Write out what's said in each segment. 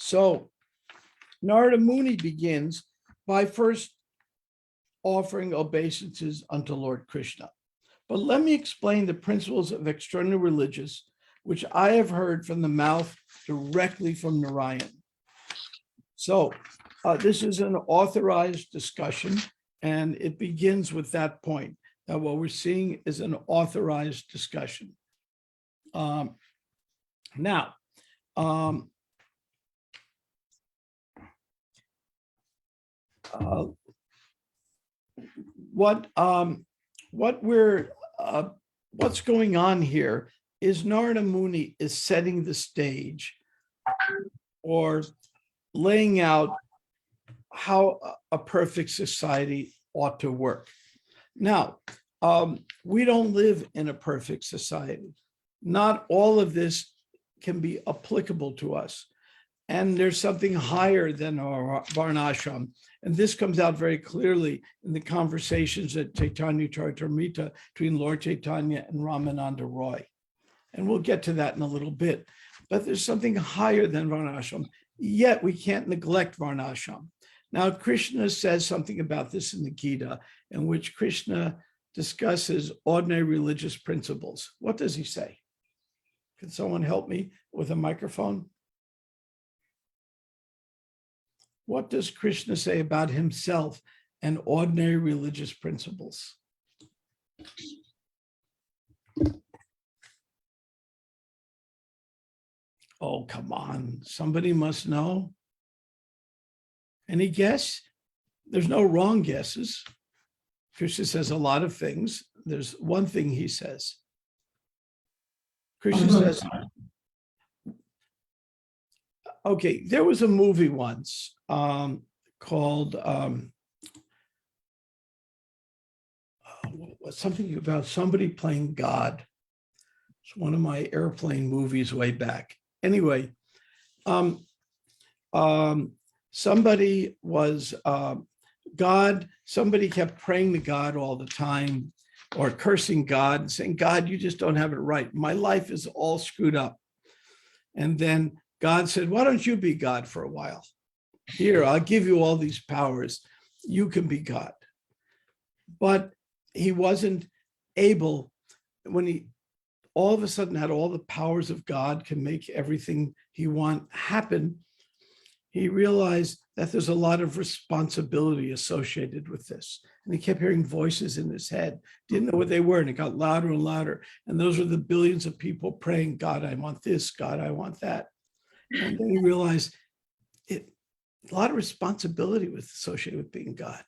So Narada Muni begins by first offering obeisances unto Lord Krishna. But let me explain the principles of extraordinary religious, which I have heard from the mouth directly from Narayan. So this is an authorized discussion, and it begins with that point, that what we're seeing is an authorized discussion. Now, what's going on here is Narada Muni is setting the stage or laying out how a perfect society ought to work. Now, we don't live in a perfect society. Not all of this can be applicable to us. And there's something higher than our Varnashram. And this comes out very clearly in the conversations at Chaitanya Charitamrita between Lord Chaitanya and Ramananda Roy. And we'll get to that in a little bit. But there's something higher than Varnashram, yet we can't neglect Varnashram. Now, Krishna says something about this in the Gita, in which Krishna discusses ordinary religious principles. What does he say? Can someone help me with a microphone? What does Krishna say about himself and ordinary religious principles? Oh, come on. Somebody must know. Any guess? There's no wrong guesses. Krishna says a lot of things. There's one thing he says. Krishna says, okay, there was a movie once called something about somebody playing God. It's one of my airplane movies way back. Anyway, somebody was God, somebody kept praying to God all the time or cursing God and saying, God, you just don't have it right. My life is all screwed up. And then God said, why don't you be God for a while? Here, I'll give you all these powers. You can be God. But he wasn't able, when he all of a sudden had all the powers of God, can make everything he wants happen, he realized that there's a lot of responsibility associated with this. And he kept hearing voices in his head, didn't know what they were, and it got louder and louder. And those were the billions of people praying, God, I want this, God, I want that. And then he realized a lot of responsibility was associated with being God.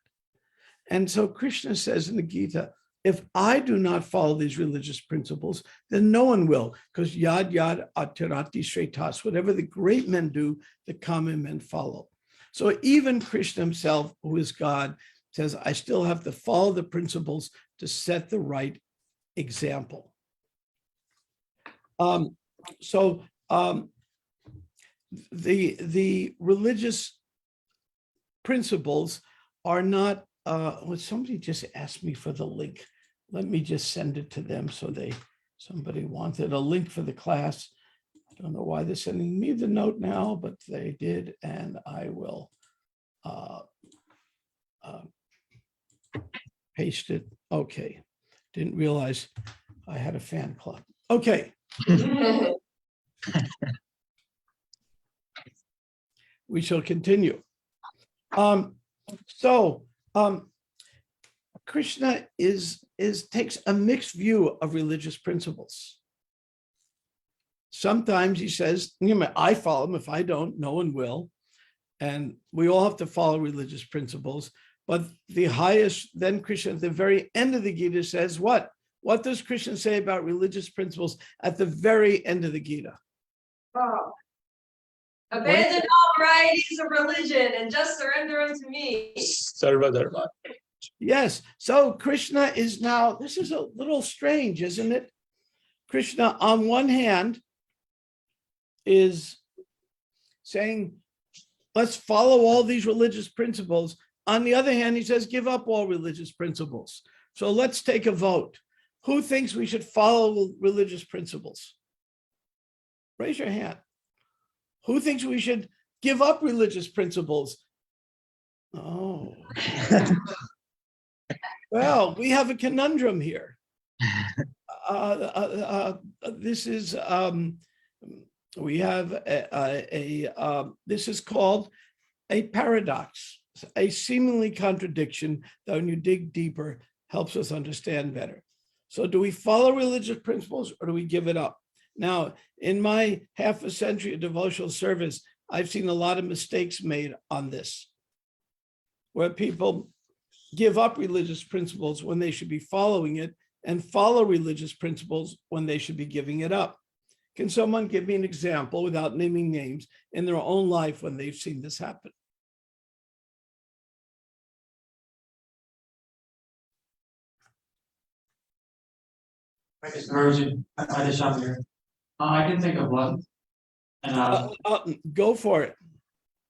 And so Krishna says in the Gita, if I do not follow these religious principles, then no one will, because yad yad atirati shretas, whatever the great men do, the common men follow. So even Krishna himself, who is God, says, I still have to follow the principles to set the right example. The religious principles are not, somebody just asked me for the link. Let me just send it to them. So somebody wanted a link for the class. I don't know why they're sending me the note now, but they did, and I will paste it. Okay, didn't realize I had a fan club. Okay. We shall continue. Krishna takes a mixed view of religious principles. Sometimes he says, I follow them. If I don't, no one will. And we all have to follow religious principles. But the highest, then Krishna at the very end of the Gita says, what? What does Krishna say about religious principles at the very end of the Gita? Oh. Abandon all varieties of religion and just surrender unto me. Sarva Dharma. Yes. So Krishna is now, this is a little strange, isn't it? Krishna, on one hand, is saying, let's follow all these religious principles. On the other hand, he says, give up all religious principles. So let's take a vote. Who thinks we should follow religious principles? Raise your hand. Who thinks we should give up religious principles. Oh, well, we have a conundrum here. This is we have this is called a paradox, a seemingly contradiction that when you dig deeper helps us understand better. So do we follow religious principles or do we give it up? Now, in my half a century of devotional service, I've seen a lot of mistakes made on this, where people give up religious principles when they should be following it and follow religious principles when they should be giving it up. Can someone give me an example without naming names in their own life when they've seen this happen? Version. I just shot here. I can think of one. And Go for it.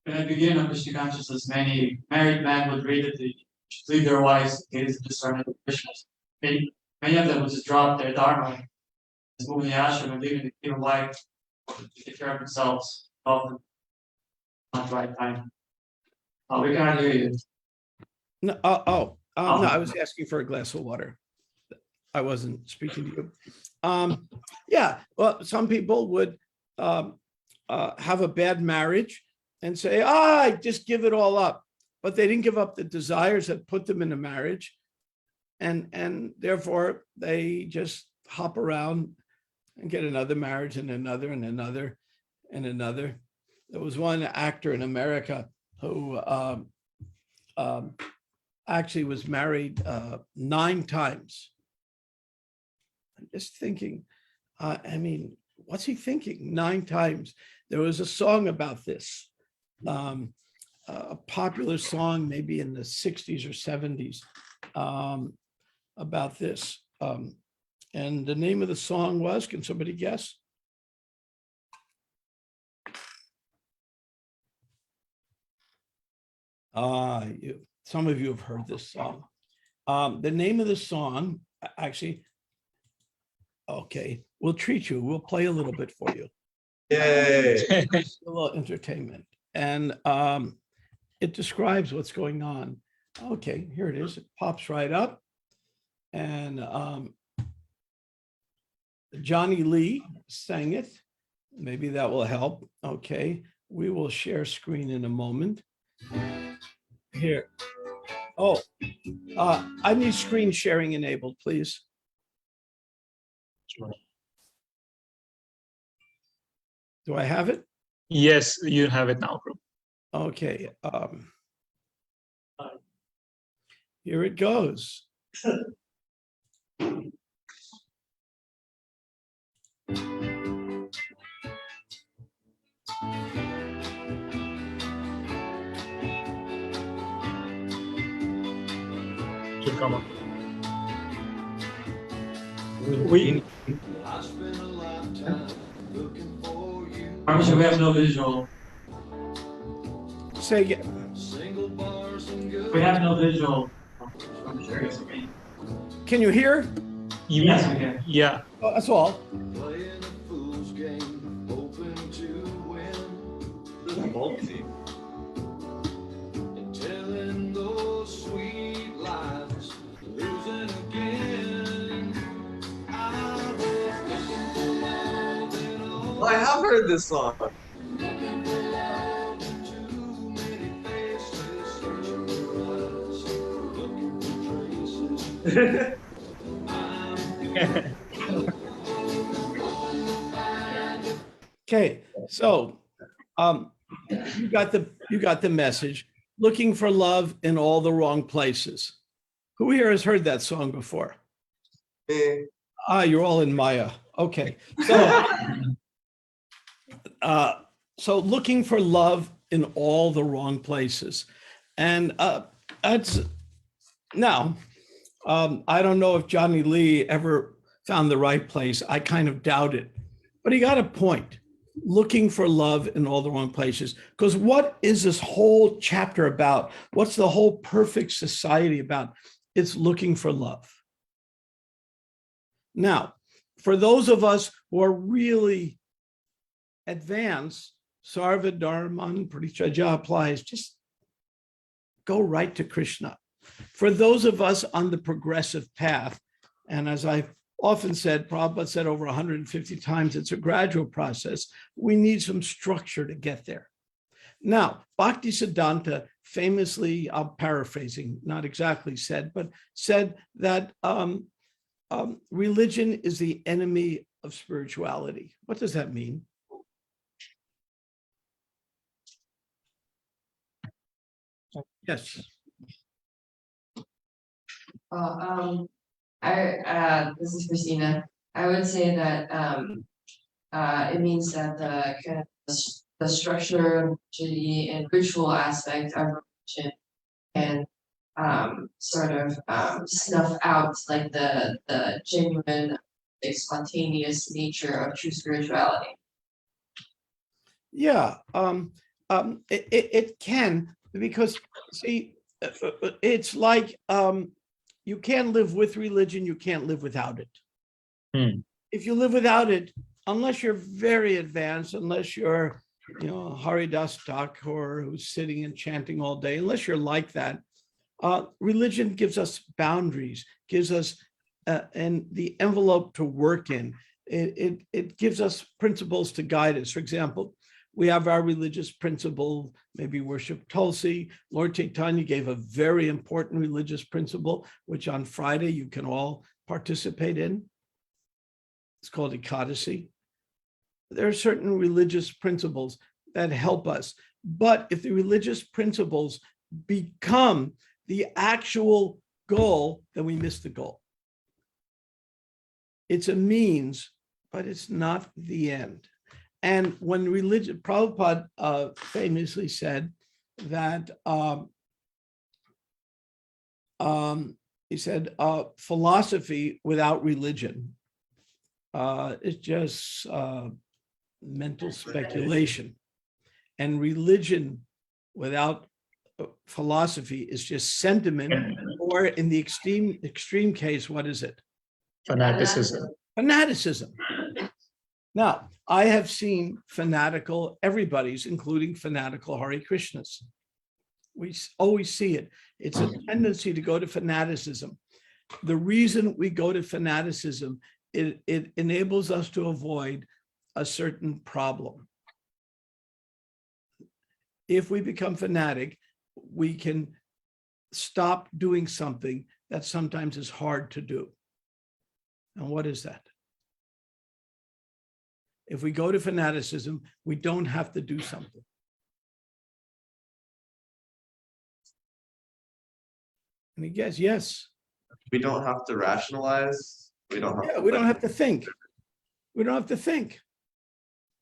in the beginning of Krishna consciousness, many married men would read that they should leave their wives, gaze and discernment of Krishna. Many of them would just drop their dharma, just moving the ashram and leaving the king of wife to take care of themselves. Often not the right time. We cannot hear you. No, no, I was asking for a glass of water. I wasn't speaking to you. Yeah, well, some people would have a bad marriage and say, just give it all up. But they didn't give up the desires that put them in a marriage. And therefore, they just hop around and get another marriage and another and another and another. There was one actor in America who actually was married 9 times. I'm just thinking, I mean, what's he thinking? 9 times. There was a song about this, a popular song, maybe in the 60s or 70s, about this. And the name of the song was, can somebody guess? Some of you have heard this song. The name of the song, actually, okay, we'll treat you. We'll play a little bit for you. Yay! A little entertainment. And it describes what's going on. Okay, here it is. It pops right up. And Johnny Lee sang it. Maybe that will help. Okay, we will share screen in a moment. Here. Oh, I need screen sharing enabled, please. Sure. Do I have it? Yes, you have it now, bro. Okay. Here it goes. Should come up. Should we have no visual? Say again. We have no visual. Can you hear? Yes, we can. Yeah. Oh, that's all. I have heard this song. Okay, so you got the message. Looking for love in all the wrong places. Who here has heard that song before? You're all in Maya. Okay, so looking for love in all the wrong places, and that's now. I don't know if Johnny Lee ever found the right place. I kind of doubt it, but he got a point. Looking for love in all the wrong places. Because what is this whole chapter about? What's the whole perfect society about? It's looking for love. Now, for those of us who are really advanced, Sarva Dharman Parichaja applies. Just go right to Krishna. For those of us on the progressive path, and as I've often said, Prabhupada said over 150 times, it's a gradual process. We need some structure to get there. Now, Bhaktisiddhanta famously, I'm paraphrasing, not exactly said, but said that religion is the enemy of spirituality. What does that mean? Yes. Well, this is Christina. I would say that it means that the kind of the structure, rigidity, and ritual aspect of religion can sort of snuff out like the genuine, like, spontaneous nature of true spirituality. Yeah, it can, because see, it's like you can't live with religion, you can't live without it. If you live without it, unless you're very advanced, unless you're, Haridas Thakur who's sitting and chanting all day, unless you're like that, religion gives us boundaries, gives us and the envelope to work in. It gives us principles to guide us. For example, we have our religious principle, maybe worship Tulsi. Lord Chaitanya gave a very important religious principle, which on Friday you can all participate in. It's called Ekadasi. There are certain religious principles that help us. But if the religious principles become the actual goal, then we miss the goal. It's a means, but it's not the end. And when religion, Prabhupada famously said that, he said, philosophy without religion is just mental speculation. And religion without philosophy is just sentiment, or in the extreme case, what is it? Fanaticism. Fanaticism. Now, I have seen fanatical everybody's, including fanatical Hare Krishnas. We always see it. It's a tendency to go to fanaticism. The reason we go to fanaticism, it enables us to avoid a certain problem. If we become fanatic, we can stop doing something that sometimes is hard to do. And what is that? If we go to fanaticism, we don't have to do something. And he gets, yes. We don't have to rationalize. We don't have Yeah, to we don't have to think. We don't have to think.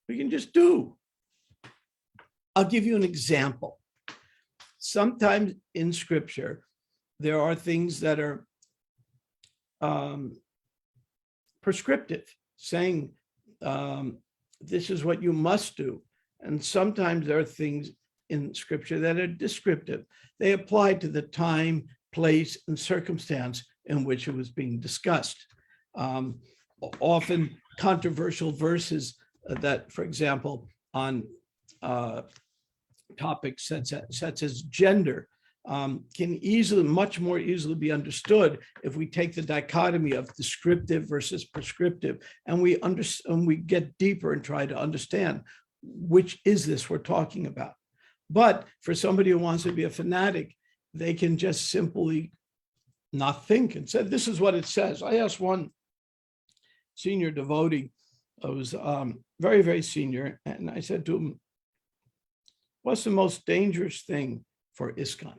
We can just do. I'll give you an example. Sometimes in scripture, there are things that are prescriptive, saying this is what you must do. And sometimes there are things in scripture that are descriptive. They apply to the time, place, and circumstance in which it was being discussed. Often controversial verses that, for example, on topics such as gender, can much more easily be understood if we take the dichotomy of descriptive versus prescriptive, and we get deeper and try to understand which is this we're talking about. But for somebody who wants to be a fanatic, they can just simply not think and say, this is what it says. I asked one senior devotee, I was very, very senior, and I said to him, what's the most dangerous thing for ISKCON?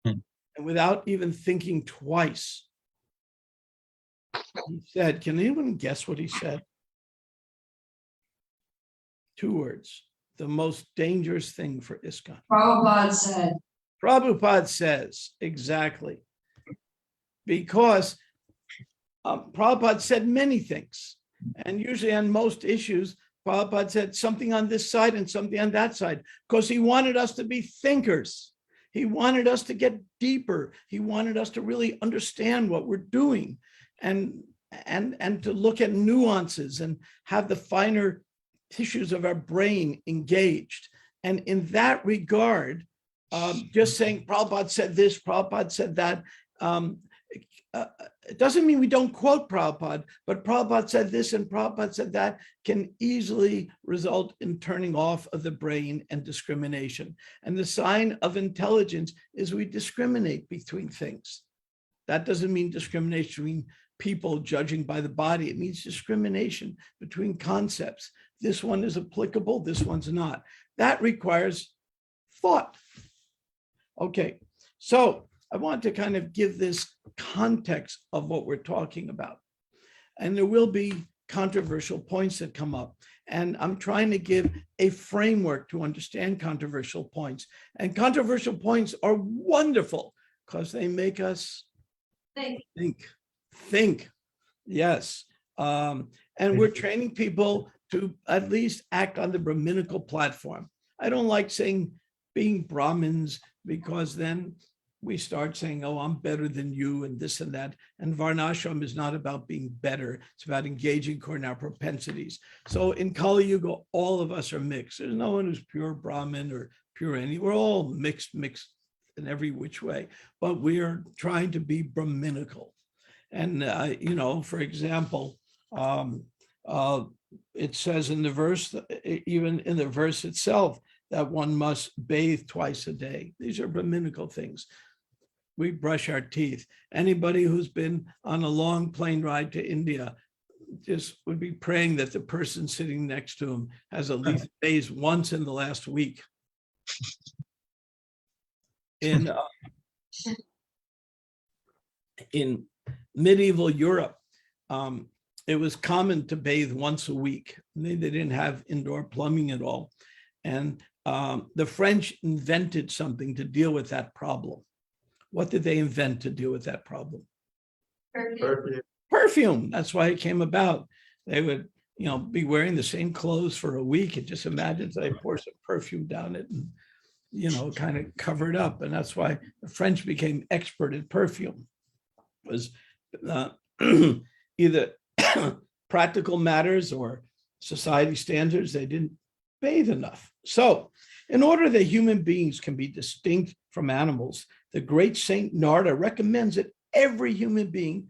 And without even thinking twice, he said, can anyone guess what he said? 2 words, the most dangerous thing for ISKCON. Prabhupada said. Prabhupada says, exactly. Because Prabhupada said many things. And usually on most issues, Prabhupada said something on this side and something on that side, because he wanted us to be thinkers. He wanted us to get deeper. He wanted us to really understand what we're doing and to look at nuances and have the finer tissues of our brain engaged. And in that regard, just saying Prabhupada said this, Prabhupada said that, it doesn't mean we don't quote Prabhupada, but Prabhupada said this and Prabhupada said that can easily result in turning off of the brain and discrimination. And the sign of intelligence is we discriminate between things. That doesn't mean discrimination between people judging by the body. It means discrimination between concepts. This one is applicable, this one's not. That requires thought. Okay, so I want to kind of give this context of what we're talking about. And there will be controversial points that come up. And I'm trying to give a framework to understand controversial points. And controversial points are wonderful because they make us think. Yes. And we're training people to at least act on the Brahminical platform. I don't like saying being Brahmins because then we start saying, oh, I'm better than you and this and that. And Varnashram is not about being better. It's about engaging according to our propensities. So in Kali Yuga, all of us are mixed. There's no one who's pure Brahmin or pure any. We're all mixed in every which way. But we are trying to be Brahminical. And, for example, it says in the verse, even in the verse itself, that one must bathe twice a day. These are Brahminical things. We brush our teeth. Anybody who's been on a long plane ride to India just would be praying that the person sitting next to him has at least bathed once in the last week. In medieval Europe, it was common to bathe once a week. They didn't have indoor plumbing at all. And the French invented something to deal with that problem. What did they invent to deal with that problem? Perfume. That's why it came about. They would, be wearing the same clothes for a week. And just imagine they pour some perfume down it and, kind of cover it up. And that's why the French became expert at perfume. It was either practical matters or society standards. They didn't bathe enough. So in order that human beings can be distinct from animals, the great Saint Narada recommends that every human being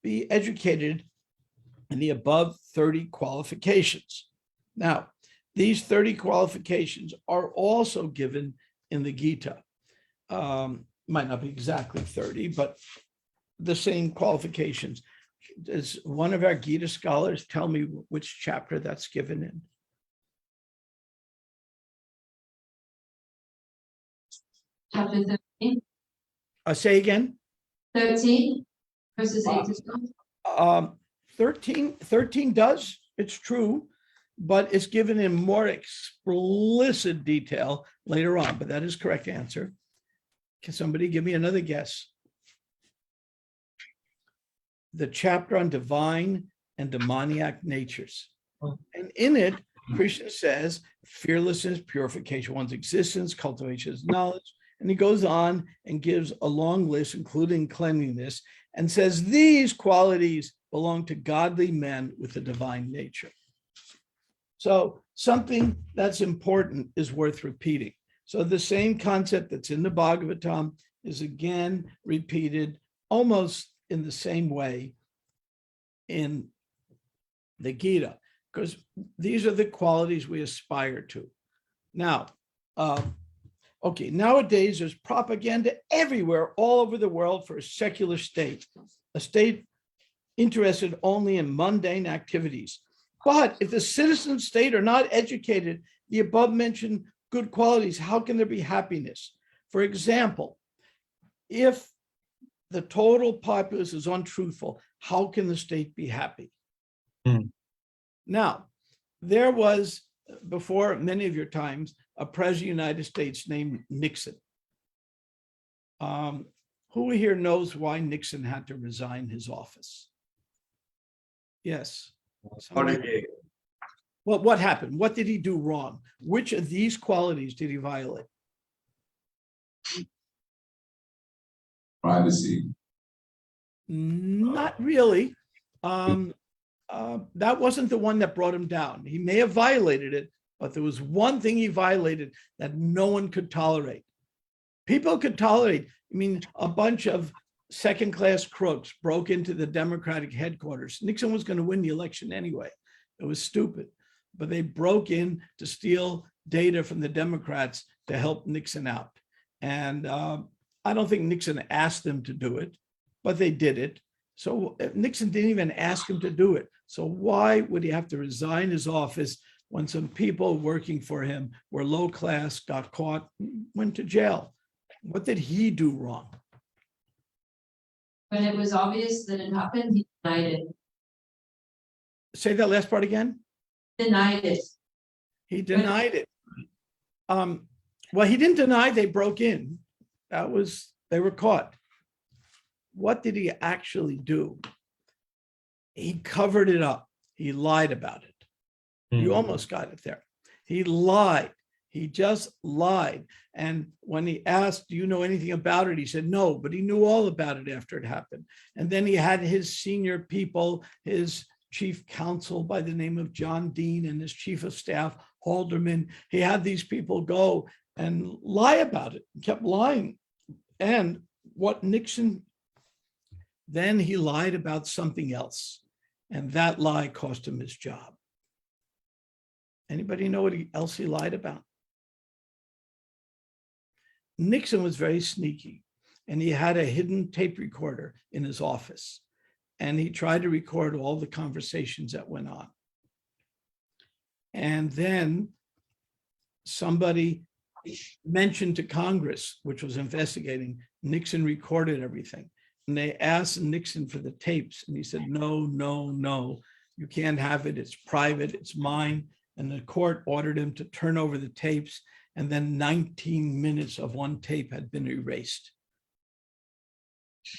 be educated in the above 30 qualifications. Now, these 30 qualifications are also given in the Gita. Might not be exactly 30, but the same qualifications. Does one of our Gita scholars tell me which chapter that's given in? Chapter 13. Say again. 13 verses 8 to 12. 13 does, it's true, but it's given in more explicit detail later on, but that is correct answer. Can somebody give me another guess? The chapter on divine and demoniac natures. And in it, Krishna says, fearlessness, purification of one's existence, cultivation of knowledge. And he goes on and gives a long list, including cleanliness, and says these qualities belong to godly men with a divine nature. So something that's important is worth repeating. So the same concept that's in the Bhagavatam is again repeated almost in the same way in the Gita, because these are the qualities we aspire to. Now, okay, nowadays there's propaganda everywhere, all over the world for a secular state, a state interested only in mundane activities. But if the citizen state are not educated, the above mentioned good qualities, how can there be happiness? For example, if the total populace is untruthful, how can the state be happy? Now, there was, before many of your times, a president of the United States named Nixon. Who here knows why Nixon had to resign his office? Yes. Well, what happened? What did he do wrong? Which of these qualities did he violate? Privacy. Not really. That wasn't the one that brought him down. He may have violated it, but there was one thing he violated that no one could tolerate. People could tolerate. I mean, a bunch of second-class crooks broke into the Democratic headquarters. Nixon was going to win the election anyway. It was stupid, but they broke in to steal data from the Democrats to help Nixon out. And I don't think Nixon asked them to do it, but they did it. So Nixon didn't even ask him to do it. So why would he have to resign his office when some people working for him were low class, got caught, went to jail? What did he do wrong? When it was obvious that it happened, he denied it. Say that last part again. Denied it. He denied it. Well, he didn't deny they broke in. They were caught. What did he actually do? He covered it up. He lied about it. You almost got it there. He lied. He just lied. And when he asked, do you know anything about it? He said, no, but he knew all about it after it happened. And then he had his senior people, his chief counsel by the name of John Dean and his chief of staff, Halderman. He had these people go and lie about it, kept lying. And what Nixon, then he lied about something else. And that lie cost him his job. Anybody know what else he lied about? Nixon was very sneaky, and he had a hidden tape recorder in his office, and he tried to record all the conversations that went on. And then somebody mentioned to Congress, which was investigating, Nixon recorded everything. And they asked Nixon for the tapes, and he said, no, no, no, you can't have it. It's private, it's mine. And the court ordered him to turn over the tapes, and then 19 minutes of one tape had been erased.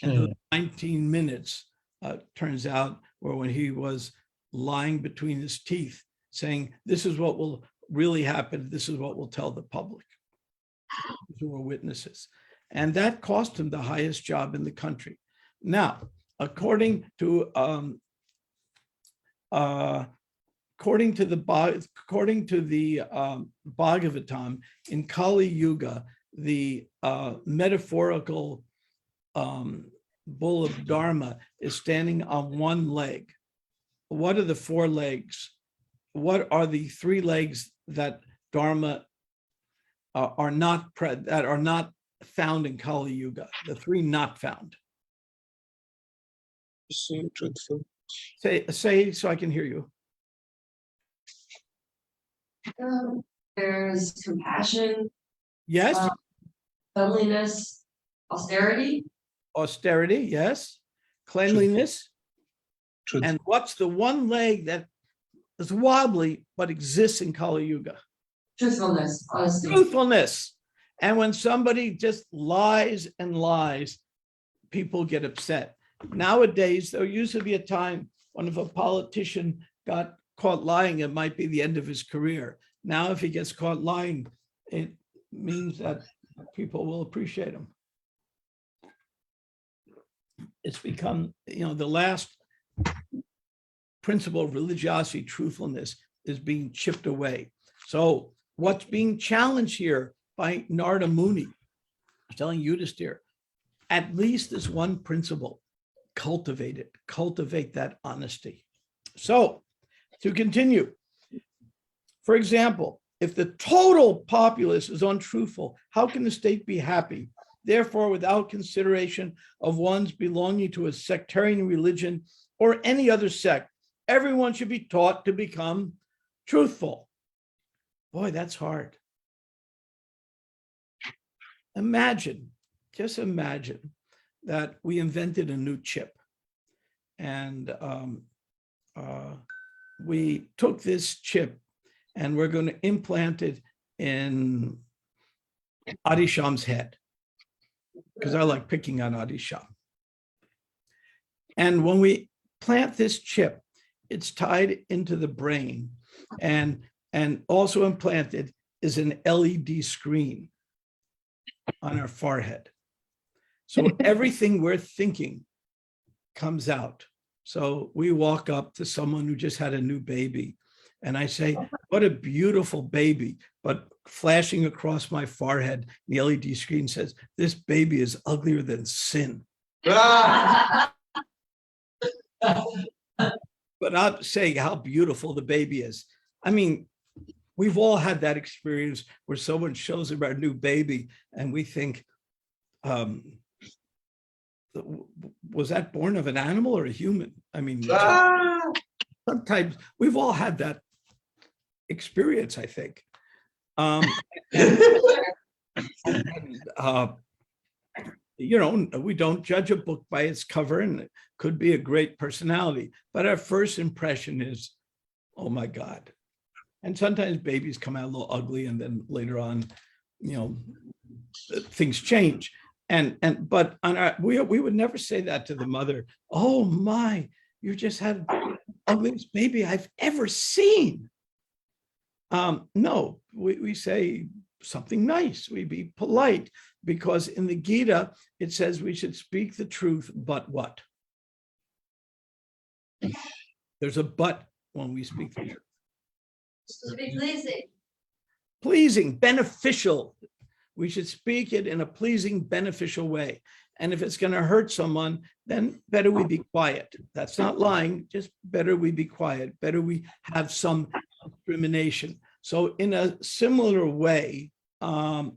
And those 19 minutes, turns out, were when he was lying between his teeth, saying, this is what will really happen. This is what we'll tell the public. These were witnesses. And that cost him the highest job in the country. Now, according to the Bhagavatam, in Kali Yuga, the metaphorical bull of Dharma is standing on one leg. What are the four legs? What are the three legs that Dharma are not found in Kali Yuga? The three not found. Truthful. Say so I can hear you. There's compassion, Yes. cleanliness, austerity. Austerity, yes. Cleanliness. Truth. And what's the one leg that is wobbly but exists in Kali Yuga? Truthfulness, honesty. Truthfulness. And when somebody just lies and lies, people get upset. Nowadays, there used to be a time when if a politician got caught lying, it might be the end of his career. Now, if he gets caught lying, it means that people will appreciate him. It's become, the last principle of religiosity, truthfulness, is being chipped away. So what's being challenged here by Narada Muni, telling Yudhisthira, at least this one principle, cultivate it, cultivate that honesty. So to continue, for example, if the total populace is untruthful, how can the state be happy? Therefore, without consideration of one's belonging to a sectarian religion or any other sect, everyone should be taught to become truthful. Boy, that's hard. Just imagine that we invented a new chip, and we took this chip and we're going to implant it in Adi Sham's head, because I like picking on Adi Sham. And when we plant this chip, it's tied into the brain, and also implanted is an LED screen on our forehead. So everything we're thinking comes out. So we walk up to someone who just had a new baby, and I say, "What a beautiful baby!" But flashing across my forehead, the LED screen says, "This baby is uglier than sin." But not saying how beautiful the baby is. I mean, we've all had that experience where someone shows them our new baby and we think, was that born of an animal or a human? I mean, sometimes we've all had that experience, I think. You know, we don't judge a book by its cover, and it could be a great personality, but our first impression is, oh my God. And sometimes babies come out a little ugly, and then later on, you know, things change. But on our, we would never say that to the mother. Oh my, you just had the ugliest baby I've ever seen. No, we say something nice. We be polite, because in the Gita, it says we should speak the truth, but what? There's a but when we speak the truth. To be pleasing. Pleasing, beneficial. We should speak it in a pleasing, beneficial way. And if it's going to hurt someone, then better we be quiet. That's not lying, just better we be quiet. Better we have some discrimination. So in a similar way, the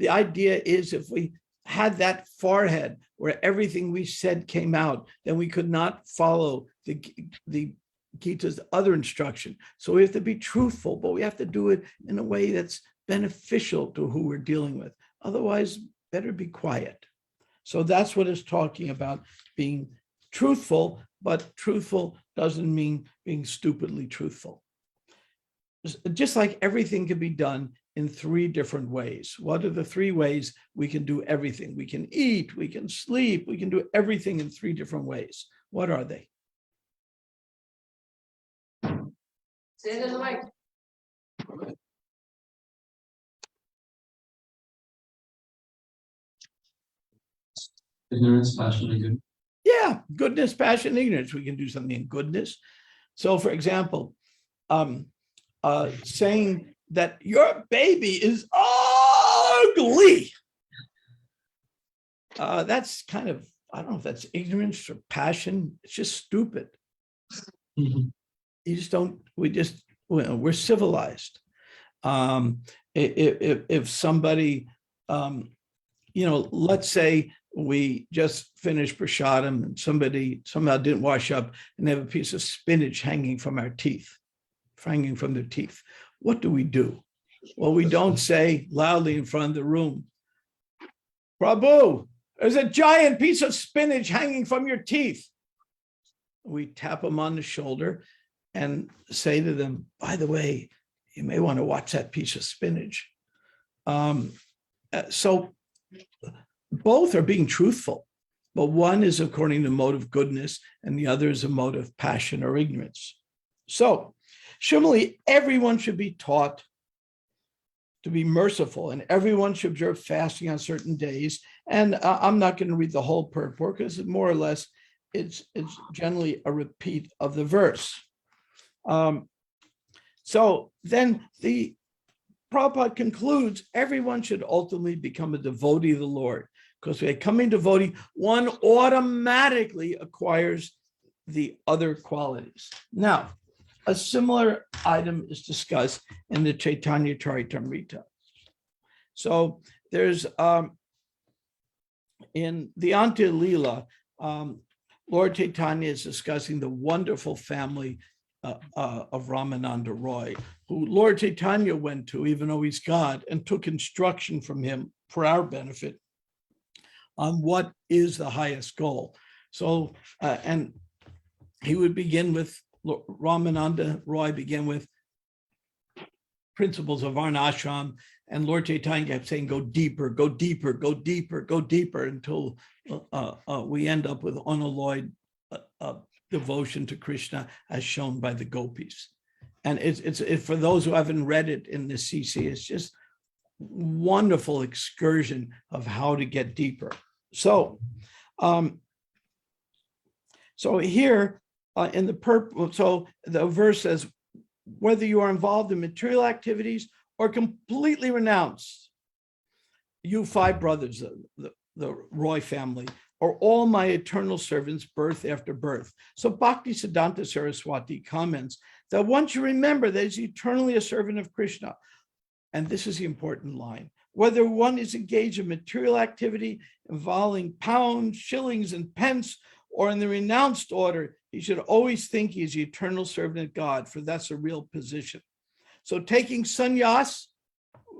idea is, if we had that forehead where everything we said came out, then we could not follow the Gita's other instruction. So we have to be truthful, but we have to do it in a way that's beneficial to who we're dealing with. Otherwise, better be quiet. So that's what it's talking about, being truthful, but truthful doesn't mean being stupidly truthful. Just like everything can be done in 3 different ways. What are the 3 ways we can do everything? We can eat, we can sleep, we can do everything in 3 different ways. What are they? Say it in the mic. Ignorance, passion, and good. Yeah, goodness, passion, ignorance. We can do something in goodness. So for example, saying that your baby is ugly. That's kind of, I don't know if that's ignorance or passion. It's just stupid. Mhm. You just don't, we're civilized. If somebody, you know, let's say we just finished prasadam and somebody somehow didn't wash up and they have a piece of spinach hanging from their teeth. What do? Well, we don't say loudly in front of the room, Prabhu, there's a giant piece of spinach hanging from your teeth. We tap them on the shoulder and say to them, by the way, you may want to watch that piece of spinach. So both are being truthful, but one is according to mode of goodness and the other is a mode of passion or ignorance. So similarly, everyone should be taught to be merciful, and everyone should observe fasting on certain days. And I'm not going to read the whole purport because more or less it's generally a repeat of the verse. So then the Prabhupada concludes, everyone should ultimately become a devotee of the Lord, because by becoming devotee, one automatically acquires the other qualities. Now, a similar item is discussed in the Chaitanya Charitamrita. So there's, in the Antya Leela, Lord Chaitanya is discussing the wonderful family of Ramananda Roy, who Lord Chaitanya went to, even though he's God, and took instruction from him for our benefit on what is the highest goal. So, and he would begin with, Ramananda Roy began with principles of Varnashram, and Lord Chaitanya kept saying, go deeper, go deeper, go deeper, go deeper, until we end up with unalloyed devotion to Krishna as shown by the gopis. And it's for those who haven't read it in the CC, it's just wonderful excursion of how to get deeper. So, so here in the purple, so the verse says, whether you are involved in material activities or completely renounced, you five brothers, the Roy family, are all my eternal servants, birth after birth. So Bhaktisiddhanta Saraswati comments that once you remember that he's eternally a servant of Krishna, and this is the important line, whether one is engaged in material activity involving pounds, shillings, and pence, or in the renounced order, he should always think he is the eternal servant of God, for that's a real position. So taking sannyas,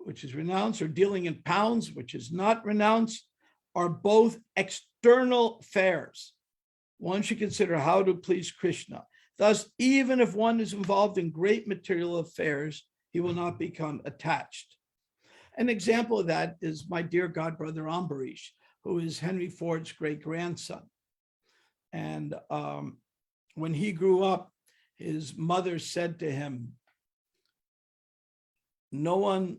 which is renounced, or dealing in pounds, which is not renounced, are both external affairs. One should consider how to please Krishna. Thus, even if one is involved in great material affairs, he will not become attached. An example of that is my dear godbrother Ambarish, who is Henry Ford's great-grandson. And when he grew up, his mother said to him, no one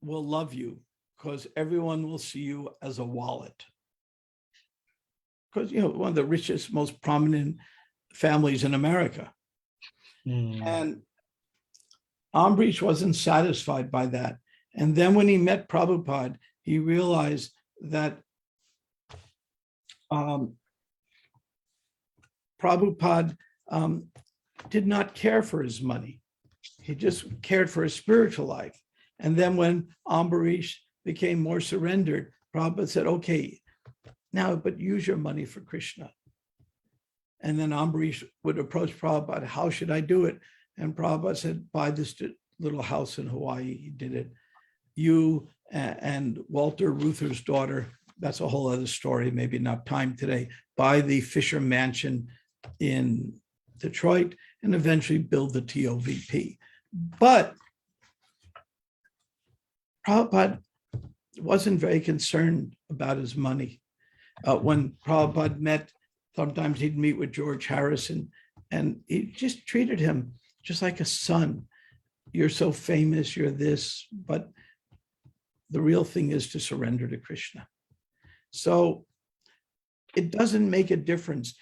will love you because everyone will see you as a wallet. Because, you know, one of the richest, most prominent families in America. And Ambarish wasn't satisfied by that. And then when he met Prabhupada, he realized that Prabhupada did not care for his money. He just cared for his spiritual life. And then when Ambarish became more surrendered, Prabhupada said, okay, now, but use your money for Krishna. And then Ambarish would approach Prabhupada, how should I do it? And Prabhupada said, buy this little house in Hawaii. He did it. You and Walter Reuther's daughter, that's a whole other story, maybe not time today, buy the Fisher Mansion in Detroit and eventually build the TOVP. But Prabhupada wasn't very concerned about his money. When Prabhupada met, sometimes he'd meet with George Harrison, and he just treated him just like a son. You're so famous, you're this, but the real thing is to surrender to Krishna. So it doesn't make a difference.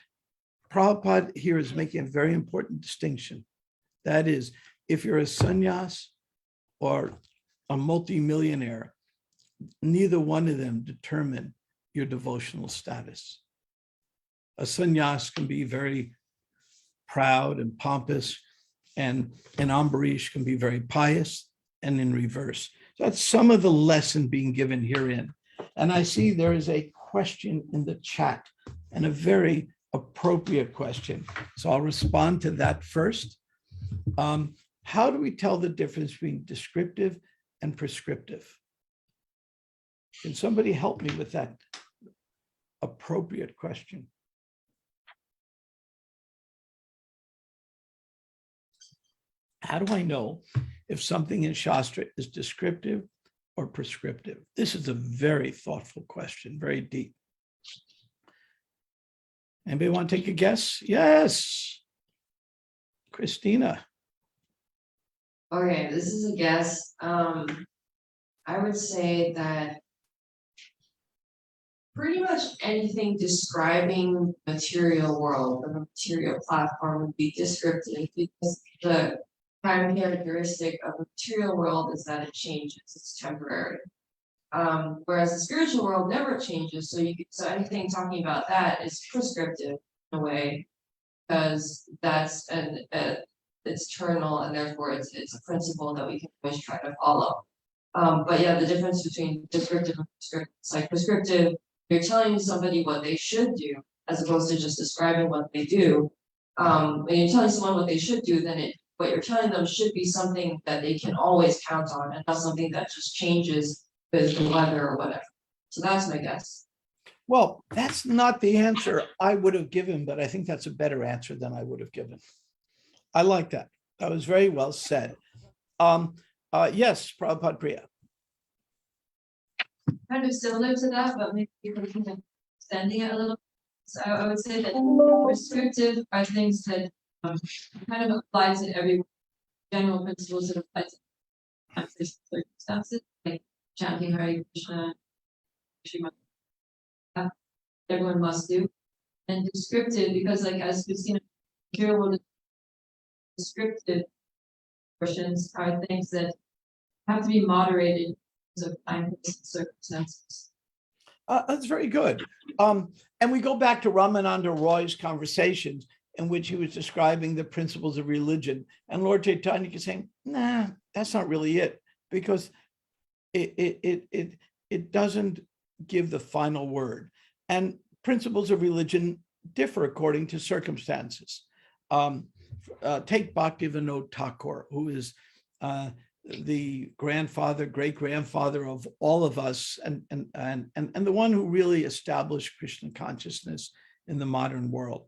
Prabhupada here is making a very important distinction. That is, if you're a sannyas or a multimillionaire, neither one of them determine your devotional status. A sannyas can be very proud and pompous, and an Ambarish can be very pious and in reverse. So that's some of the lesson being given herein. And I see there is a question in the chat, and a very appropriate question. So I'll respond to that first. How do we tell the difference between descriptive and prescriptive? Can somebody help me with that appropriate question? How do I know if something in Shastra is descriptive or prescriptive? This is a very thoughtful question, very deep. Anybody want to take a guess? Yes. Christina. Okay, this is a guess. I would say that pretty much anything describing material world or the material platform would be descriptive, because the prime characteristic of the material world is that it changes, it's temporary. Whereas the spiritual world never changes, so anything talking about that is prescriptive in a way, because that's it's eternal, and therefore it's a principle that we can always try to follow. But yeah, the difference between descriptive and prescriptive, it's like prescriptive, you're telling somebody what they should do, as opposed to just describing what they do. When you're telling someone what they should do, then what you're telling them should be something that they can always count on, and not something that just changes with the weather or whatever. So that's my guess. Well, that's not the answer I would have given, but I think that's a better answer than I would have given. I like that. That was very well said. Yes, Prabhupada Priya. Kind of similar to that, but maybe kind of extending it a little. So I would say that prescriptive are things that kind of apply to every general principles that apply to circumstances, like chanting Hare Krishna, Shrimad, everyone must do. And descriptive, because like as we've seen, here will descriptive portions are things that have to be moderated because of time, place, and circumstances. That's very good. And we go back to Ramananda Roy's conversations in which he was describing the principles of religion. And Lord Chaitanya is saying, nah, that's not really it, because it doesn't give the final word. And principles of religion differ according to circumstances. Take Bhaktivinoda Thakur, who is the grandfather, great-grandfather of all of us, and the one who really established Krishna consciousness in the modern world.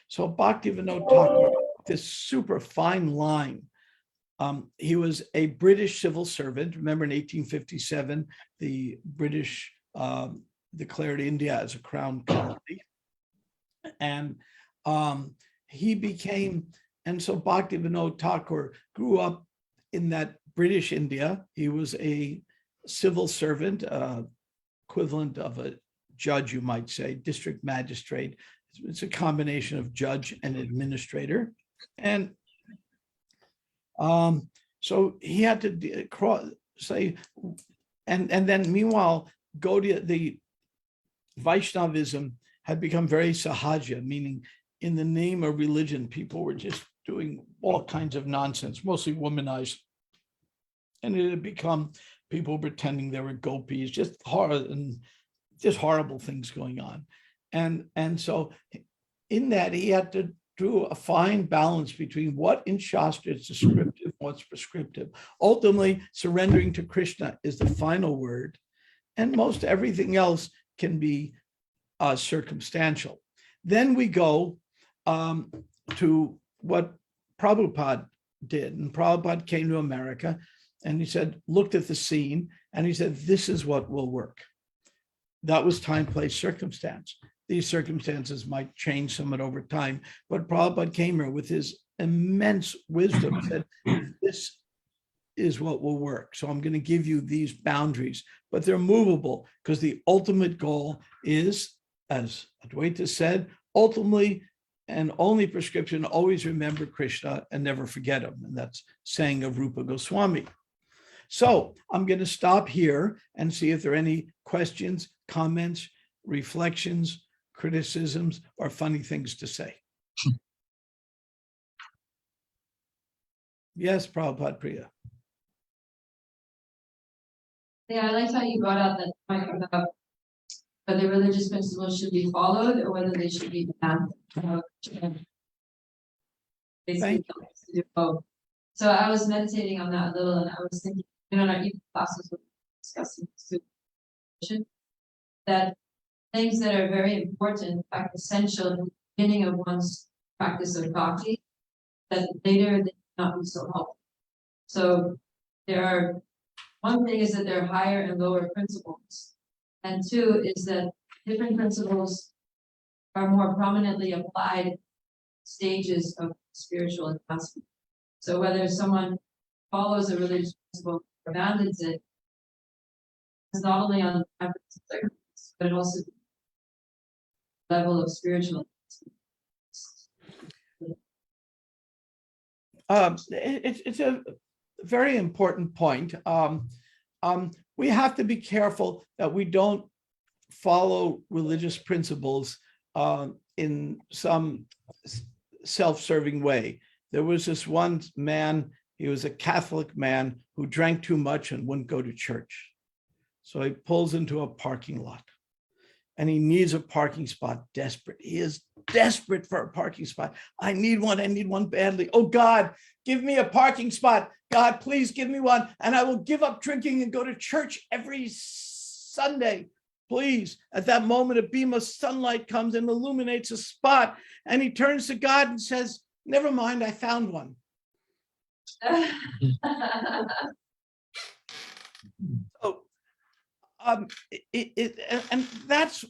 So Bhaktivinoda Thakur, this super fine line. He was a British civil servant. Remember, in 1857, the British declared India as a crown colony, and he became. And so Bhaktivinoda Thakur grew up in that British India. He was a civil servant, equivalent of a judge, you might say, district magistrate. It's a combination of judge and administrator. And so he had to say, and then meanwhile, Gaudiya, the Vaishnavism had become very sahaja, meaning in the name of religion, people were just doing all kinds of nonsense, mostly womanized. And it had become people pretending they were gopis, just horrible things going on. And so in that, he had to do a fine balance between what in Shastra is descriptive, what's prescriptive. Ultimately, surrendering to Krishna is the final word, and most everything else can be circumstantial. Then we go to what Prabhupada did. And Prabhupada came to America and he said, looked at the scene, and he said, this is what will work. That was time, place, circumstance. These circumstances might change somewhat over time, but Prabhupada came here with his immense wisdom, said, this is what will work. So I'm going to give you these boundaries, but they're movable, because the ultimate goal is, as Advaita said, ultimately and only prescription, always remember Krishna and never forget him. And that's saying of Rupa Goswami. So I'm going to stop here and see if there are any questions, comments, reflections, criticisms, or funny things to say. Yes, Prabhupada Priya. Yeah, I liked how you brought out that point about whether religious principles should be followed or whether they should be banned. Basically, to do both. So I was meditating on that a little, and I was thinking, in our evening classes, we're discussing this, that things that are very important, in fact, essential in the beginning of one's practice of bhakti, that later they not be so helpful. So there are, one thing is that there are higher and lower principles. And two is that different principles are more prominently applied stages of spiritual advancement. So whether someone follows a religious principle or abandons it, it's not only on the circumstances, but also the level of spiritual advancement. It's a very important point. We have to be careful that we don't follow religious principles in some self-serving way. There was this one man, he was a Catholic man who drank too much and wouldn't go to church. So he pulls into a parking lot and he needs a parking spot, desperate. He is desperate for a parking spot. I need one badly. Oh God, give me a parking spot. God, please give me one, and I will give up drinking and go to church every Sunday. Please. At that moment, a beam of sunlight comes and illuminates a spot, and he turns to God and says, never mind, I found one. So, and that's,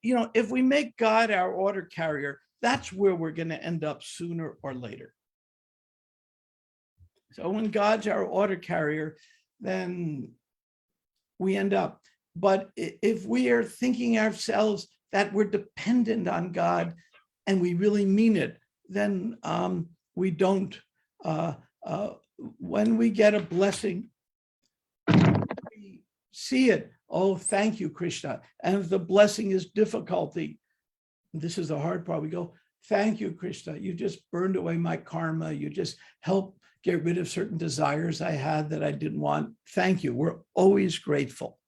if we make God our order carrier, that's where we're going to end up sooner or later. So when God's our order carrier, then we end up. But if we are thinking ourselves that we're dependent on God and we really mean it, then we don't. When we get a blessing, we see it. Oh, thank you, Krishna. And if the blessing is difficulty, this is the hard part. We go, thank you, Krishna. You just burned away my karma. You just helped get rid of certain desires I had that I didn't want. Thank you. We're always grateful.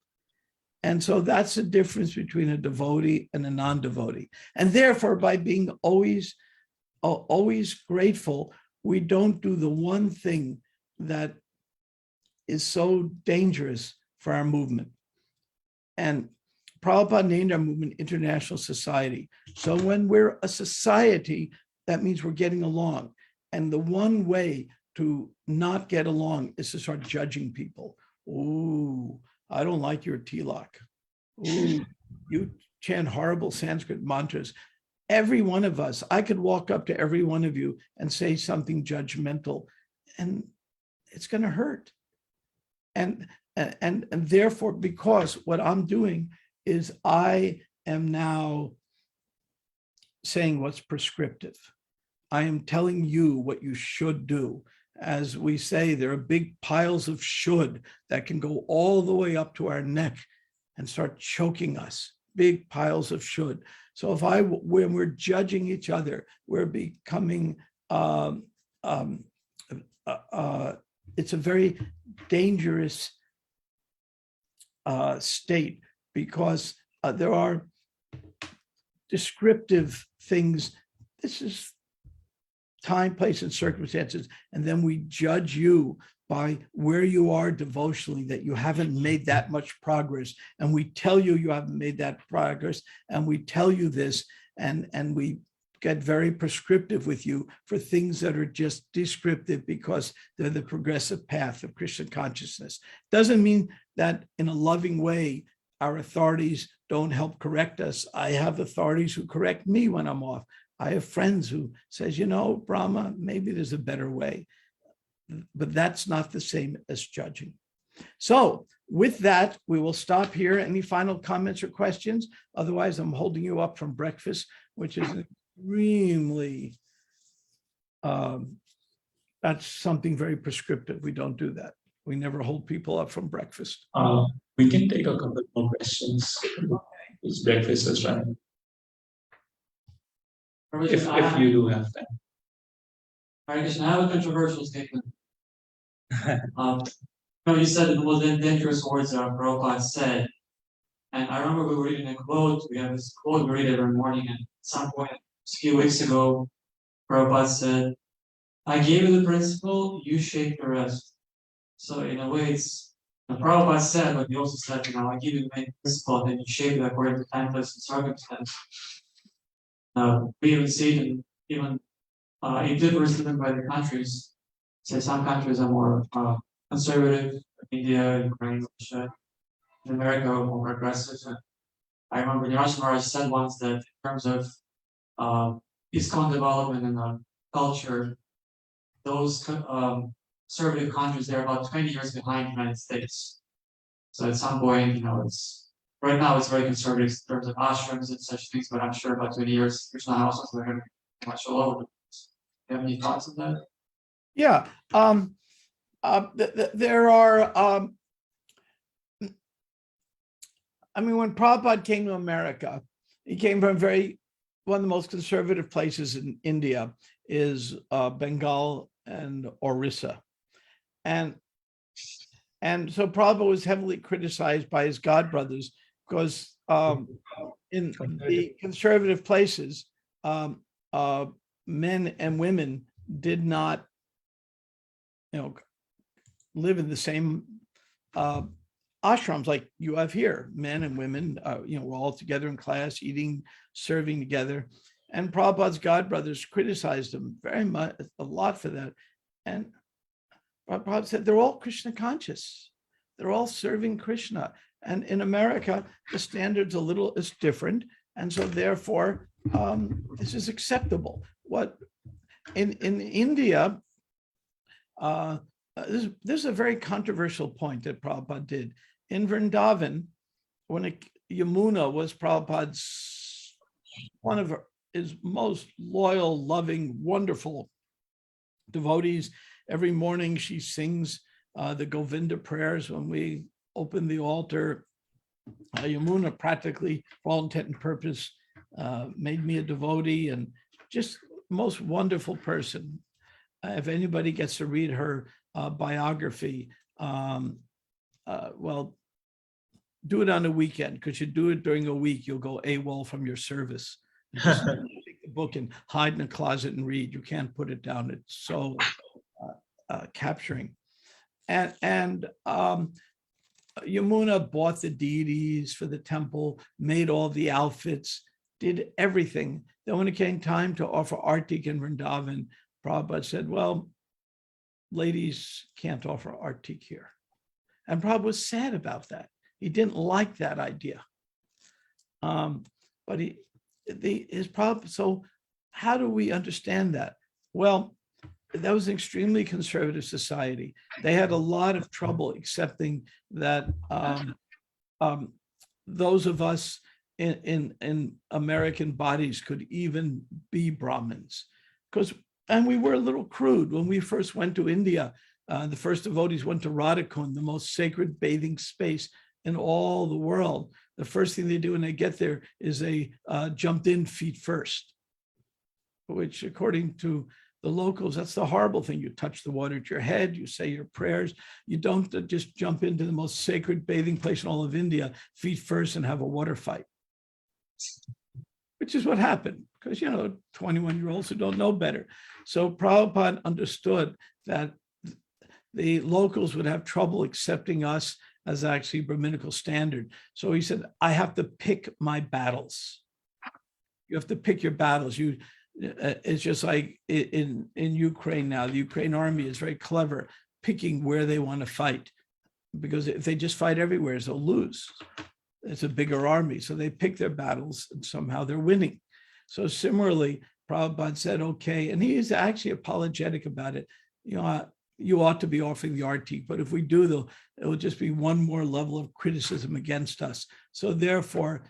And so that's the difference between a devotee and a non-devotee. And therefore, by being always grateful, we don't do the one thing that is so dangerous for our movement. And Prabhupada named our movement International Society. So when we're a society, that means we're getting along. And the one way to not get along is to start judging people. Ooh, I don't like your tilak. Ooh, you chant horrible Sanskrit mantras. Every one of us, I could walk up to every one of you and say something judgmental, and it's going to hurt. And therefore, because what I'm doing is I am now saying what's prescriptive. I am telling you what you should do. As we say, there are big piles of should that can go all the way up to our neck and start choking us. Big piles of should. So when we're judging each other, we're becoming, it's a very dangerous state, because there are descriptive things. This is time, place, and circumstances. And then we judge you by where you are devotionally, that you haven't made that much progress. And we tell you you haven't made that progress. And we tell you this, and we get very prescriptive with you for things that are just descriptive because they're the progressive path of Krishna consciousness. Doesn't mean that in a loving way, our authorities don't help correct us. I have authorities who correct me when I'm off. I have friends who says, you know, Brahma, maybe there's a better way. But that's not the same as judging. So with that, we will stop here. Any final comments or questions? Otherwise, I'm holding you up from breakfast, which is extremely, that's something very prescriptive. We don't do that. We never hold people up from breakfast. We can take a couple more questions. It's breakfast is running. If you do have time. Hare Krishna, I have a controversial statement. You said it was dangerous words that Prabhupada said. And I remember we were reading a quote. We have this quote we read every morning. And at some point, a few weeks ago, Prabhupada said, I gave you the principle, you shape the rest. So in a way, it's Prabhupada said, but he also said, I give you the main principle, and then you shape it according to time, place, and circumstance. We even see it even it differs even by the countries. Say some countries are more conservative, India, Ukraine, Russia, in America are more progressive. And I remember Niraj Maharaj said once that in terms of ISKCON development and culture, those conservative countries, they're about 20 years behind the United States. So at some point, it's right now it's very conservative in terms of ashrams and such things, but I'm sure about 20 years, Krishna houses are going to be much all over. Do you have any thoughts on that? Yeah. There are, when Prabhupada came to America, he came from one of the most conservative places in India is Bengal and Orissa. And so Prabhupada was heavily criticized by his godbrothers because in the conservative places, men and women did not, live in the same ashrams like you have here. Men and women, we're all together in class, eating, serving together. And Prabhupada's godbrothers criticized him very much, a lot for that. And Prabhupada said, they're all Krishna conscious. They're all serving Krishna. And in America, the standard's is different. And so therefore, this is acceptable. What in India, this is a very controversial point that Prabhupada did. In Vrindavan, Yamuna was Prabhupada's, one of his most loyal, loving, wonderful devotees. Every morning she sings the Govinda prayers when we open the altar. Yamuna practically, for all intent and purpose, made me a devotee, and just most wonderful person. If anybody gets to read her biography, well, do it on a weekend, because you do it during a week, you'll go AWOL from your service. Just take the book and hide in a closet and read. You can't put it down. It's so capturing. And Yamuna bought the deities for the temple, made all the outfits, did everything. Then when it came time to offer Artik in Vrindavan, Prabhupada said, well, ladies can't offer Artik here. And Prabhupada was sad about that. He didn't like that idea. But his problem, so how do we understand that? Well, that was an extremely conservative society. They had a lot of trouble accepting that those of us in American bodies could even be Brahmins. And we were a little crude. When we first went to India, the first devotees went to Radhakund, the most sacred bathing space in all the world. The first thing they do when they get there is they jumped in feet first, which according to the locals, that's the horrible thing. You touch the water at your head, you say your prayers. You don't just jump into the most sacred bathing place in all of India, feet first, and have a water fight, which is what happened, because, 21-year-olds who don't know better. So Prabhupada understood that the locals would have trouble accepting us as actually Brahminical standard. So he said, I have to pick my battles. You have to pick your battles. It's just like in Ukraine now, the Ukraine army is very clever, picking where they want to fight, because if they just fight everywhere, they'll lose. It's a bigger army. So they pick their battles and somehow they're winning. So similarly, Prabhupada said, okay, and he is actually apologetic about it. You ought to be offering the Artik, but if we do, it will just be one more level of criticism against us. So therefore,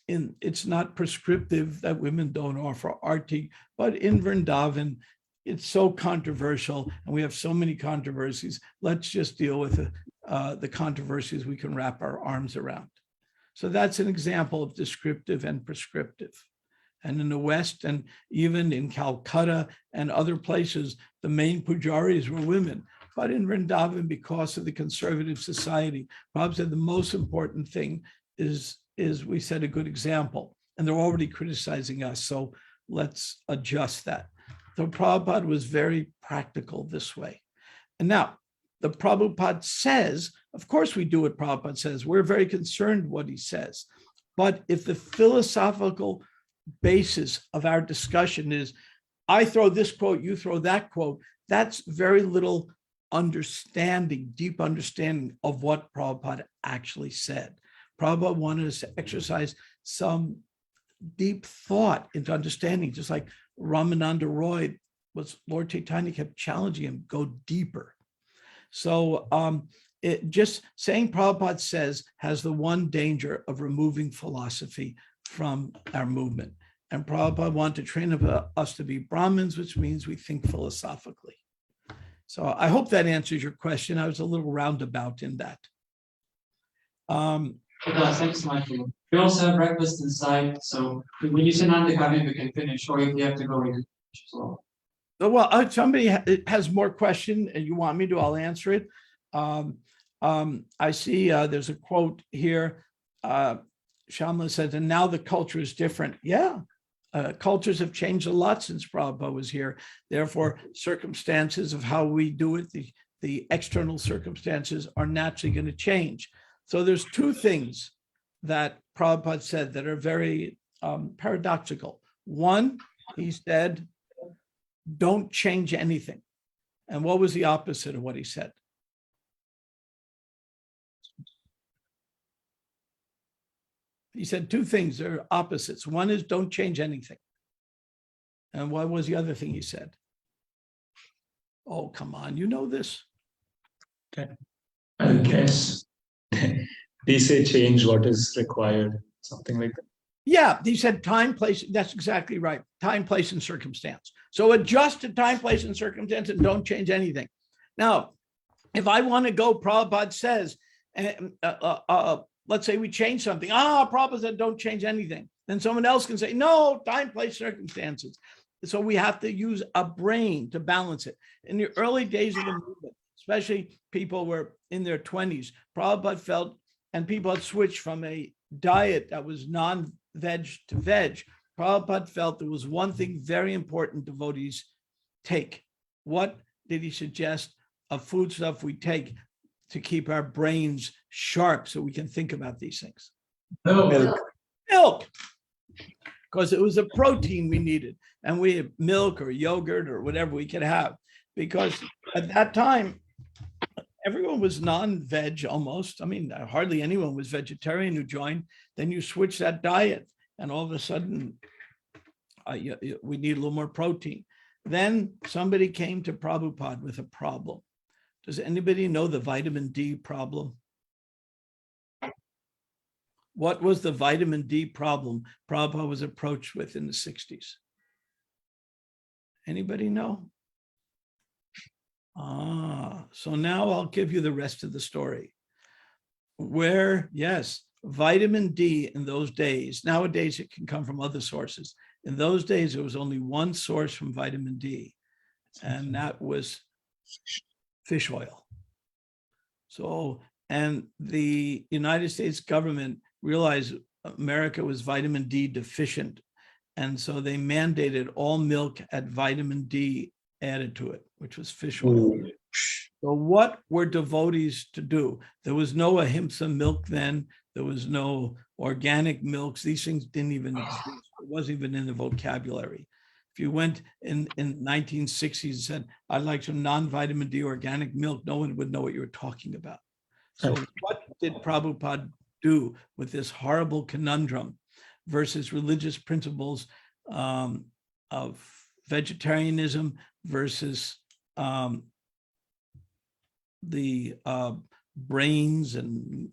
it's not prescriptive that women don't offer Artik, but in Vrindavan, it's so controversial, and we have so many controversies. Let's just deal with the controversies we can wrap our arms around. So that's an example of descriptive and prescriptive. And in the West, and even in Calcutta and other places, the main pujaris were women. But in Vrindavan, because of the conservative society, Prabhupada said the most important thing is we set a good example. And they're already criticizing us, so let's adjust that. So Prabhupada was very practical this way. And now, the Prabhupada says, of course we do what Prabhupada says. We're very concerned what he says. But if the philosophical basis of our discussion is, I throw this quote, you throw that quote, that's very little understanding, deep understanding of what Prabhupada actually said. Prabhupada wanted us to exercise some deep thought into understanding, just like Ramananda Roy was, Lord Chaitanya kept challenging him, go deeper. So just saying Prabhupada says has the one danger of removing philosophy from our movement. And Prabhupada wanted to train us to be Brahmins, which means we think philosophically. So I hope that answers your question. I was a little roundabout in that. Thanks, Michael. We also have breakfast inside, so when you say Nanda come in, we can finish, or if you have to go, you can finish as well. Well, somebody has more question and you want me to, I'll answer it. I see there's a quote here. Shamla says, and now the culture is different. Yeah, cultures have changed a lot since Prabhupada was here. Therefore, circumstances of how we do it, the external circumstances are naturally going to change. So there's two things that Prabhupada said that are very paradoxical. One, he said, don't change anything. And what was the opposite of what he said? He said two things, they're opposites. One is don't change anything. And what was the other thing he said? Oh, come on, you know this. I guess they say change what is required, something like that. Yeah, he said time, place. That's exactly right. Time, place, and circumstance. So adjust to time, place, and circumstance and don't change anything. Now, if I want to go, Prabhupada says, let's say we change something. Prabhupada said don't change anything. Then someone else can say, no, time, place, circumstances. So we have to use a brain to balance it. In the early days of the movement, especially people were in their 20s, Prabhupada felt, and people had switched from a diet that was non-veg to veg. Prabhupada felt there was one thing very important devotees take. What did he suggest of food stuff we take to keep our brains sharp so we can think about these things? Milk. Because it was a protein we needed. And we had milk or yogurt or whatever we could have. Because at that time, everyone was non-veg almost. I mean, hardly anyone was vegetarian who joined. Then you switch that diet and all of a sudden we need a little more protein. Then somebody came to Prabhupada with a problem. Does anybody know the vitamin D problem? What was the vitamin D problem Prabhupada was approached with in the 60s? Anybody know? So now I'll give you the rest of the story. Yes, vitamin D in those days, nowadays it can come from other sources. In those days, there was only one source from vitamin D, and that was fish oil. So, and the United States government realized America was vitamin D deficient. And so they mandated all milk had vitamin D added to it, which was fish oil. So what were devotees to do? There was no ahimsa milk then. There was no organic milks. These things didn't even exist. It wasn't even in the vocabulary. If you went in 1960s and said, I'd like some non-vitamin D organic milk, no one would know what you were talking about. So what did Prabhupada do with this horrible conundrum versus religious principles of vegetarianism versus the brains and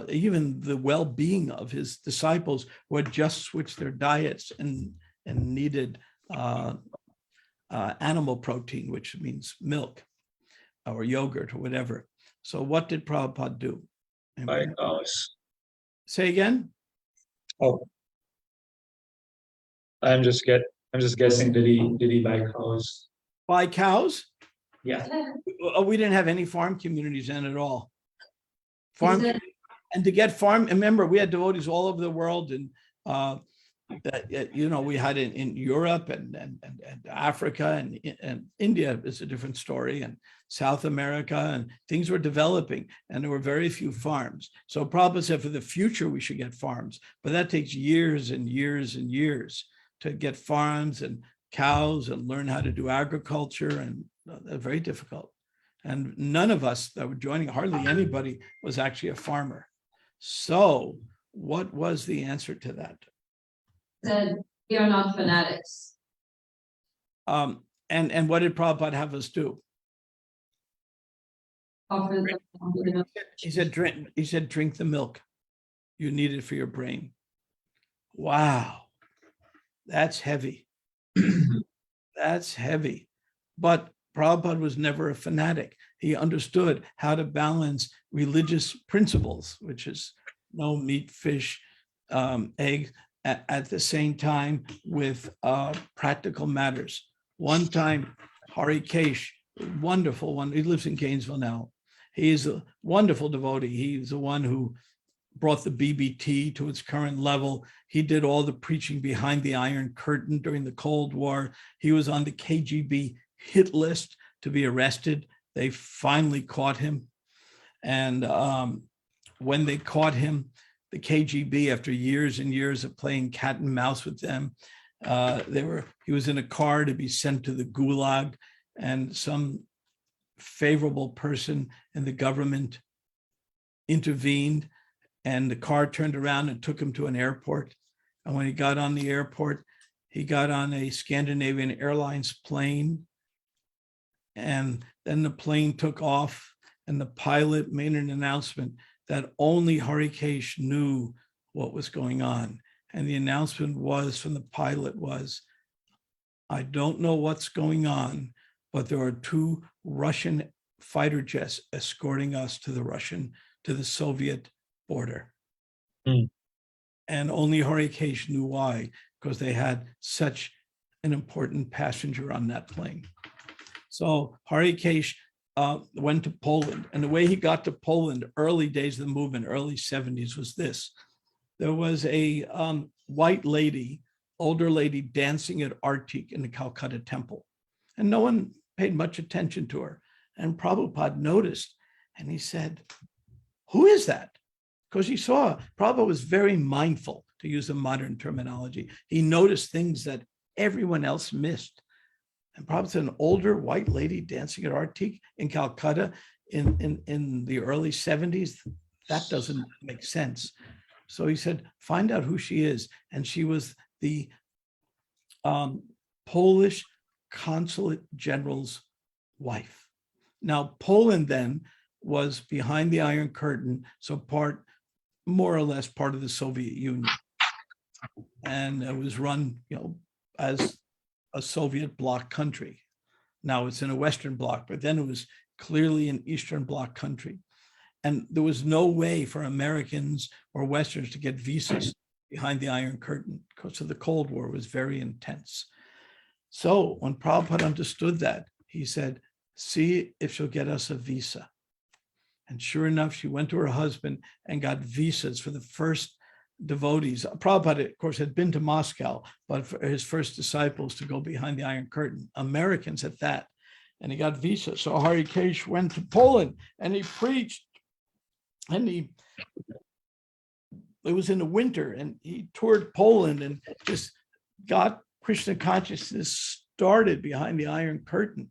even the well-being of his disciples who had just switched their diets and needed animal protein, which means milk or yogurt or whatever. So what did Prabhupada do? Buy cows. Say again? Oh, I'm just guessing. Did he buy cows? Buy cows? Yeah. We didn't have any farm communities then at all. Is And to get farm, remember, we had devotees all over the world, and we had in Europe and Africa and India is a different story, and South America, and things were developing, and there were very few farms. So Prabhupada said for the future we should get farms, but that takes years and years and years to get farms and cows and learn how to do agriculture, and very difficult. And none of us that were joining, hardly anybody was actually a farmer. So what was the answer to that? said, we are not fanatics. And what did Prabhupada have us do? Offer them. He said, drink the milk. You need it for your brain. Wow. That's heavy. That's heavy. But Prabhupada was never a fanatic. He understood how to balance religious principles, which is no meat, fish, eggs, at the same time with practical matters. One time, Hari Kesh, wonderful one, he lives in Gainesville now. He is a wonderful devotee. He's the one who brought the BBT to its current level. He did all the preaching behind the Iron Curtain during the Cold War. He was on the KGB hit list to be arrested. They finally caught him. And when they caught him, the KGB, after years and years of playing cat and mouse with them, he was in a car to be sent to the Gulag, and some favorable person in the government intervened, and the car turned around and took him to an airport. And when he got on the airport, he got on a Scandinavian Airlines plane And then the plane took off, and the pilot made an announcement that only Harikesh knew what was going on. And the announcement was from the pilot was, I don't know what's going on, but there are 2 Russian fighter jets escorting us to the Soviet border. Hmm. And only Harikesh knew why, because they had such an important passenger on that plane. So Harikesh went to Poland, and the way he got to Poland, early days of the movement, early 70s, was this. There was a white lady, older lady, dancing at Artik in the Calcutta temple, and no one paid much attention to her. And Prabhupada noticed, and he said, who is that? Because he saw Prabhupada was very mindful, to use a modern terminology. He noticed things that everyone else missed. And Prabhupada said, an older white lady dancing at Artik in Calcutta in the early 70s, that doesn't make sense. So he said, find out who she is. And she was the Polish consulate general's wife. Now, Poland then was behind the Iron Curtain, so more or less part of the Soviet Union. And it was run, as a Soviet bloc country. Now it's in a Western bloc, but then it was clearly an Eastern bloc country. And there was no way for Americans or Westerns to get visas behind the Iron Curtain because of the Cold War was very intense. So when Prabhupada understood that, he said, see if she'll get us a visa. And sure enough, she went to her husband and got visas for the first devotees. Prabhupada, of course, had been to Moscow, but for his first disciples to go behind the Iron Curtain, Americans at that. And he got visas. So Harikesh went to Poland and he preached. And it was in the winter, and he toured Poland and just got Krishna consciousness started behind the Iron Curtain.